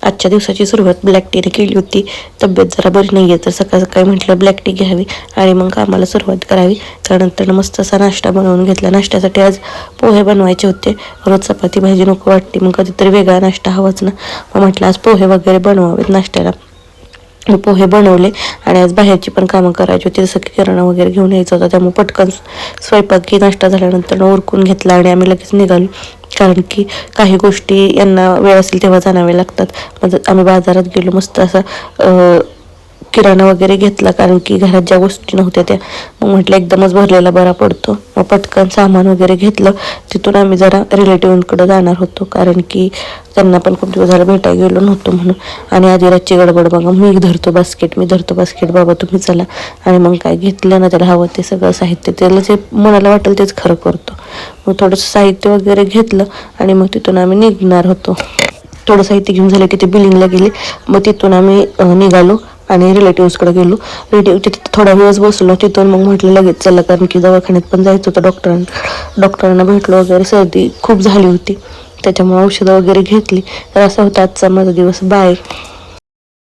आजच्या दिवसाची सुरुवात ब्लॅक टीने केली होती. तब्येत जरा बरी नाही आहे तर सकाळ सकाळी म्हटलं ब्लॅक टी घ्यावी आणि मग कामाला सुरुवात करावी. त्यानंतर मस्त असा नाश्ता बनवून घेतला. नाश्त्यासाठी आज पोहे बनवायचे होते. रोज चपाती भाजी नको वाटते, मग कधीतरी वेगळा नाश्ता हवाच ना. मग म्हटलं आज पोहे वगैरे बनवावेत नाश्त्याला. पोहे बनवले आणि आज बाहेरची पण कामं करायची होती, जसं की किराणा वगैरे घेऊन यायचा होता. त्यामुळे पटकन स्वयंपाक की नाश्ता झाल्यानंतर उरकून घेतला आणि आम्ही लगेच निघालो. कारण की काही गोष्टी यांना वेळ असेल तेव्हा जाणावे लागतात. मग आम्ही बाजारात गेलो. मस्त असा किराणा वगैरे घेतला, कारण की घरात ज्या गोष्टी नव्हत्या त्या मग म्हटलं एकदमच भरलेला बरा पडतो. मग पटकन सामान वगैरे घेतलं. तिथून आम्ही जरा रिलेटिव्हकडे जाणार होतो, कारण की त्यांना पण खूप दिवस झाला भेटायला गेलो नव्हतो म्हणून. आणि आधी रातची गडबड बघा, मी धरतो बास्केट बाबा तुम्ही चला. आणि मग काय घेतलं ना, त्याला हवं ते सगळं साहित्य, त्याला जे मनाला वाटेल तेच खरं करतो. मग थोडंसं साहित्य वगैरे घेतलं आणि मग तिथून आम्ही निघणार होतो. थोडं साहित्य घेऊन झालं की ते बिलिंगला गेले. मग तिथून आम्ही निघालो आणि रिलेटिव्सकडे गेलो. तिथे थोडा वेळच बसलो. तिथून मग म्हटलं लगेच चला, कारण की दवाखान्यात पण जायचं होतं. डॉक्टरांना भेटलो वगैरे. सर्दी खूप झाली होती त्याच्यामुळे औषधं वगैरे घेतली. तर असा होता आजचा माझा दिवस. बाय.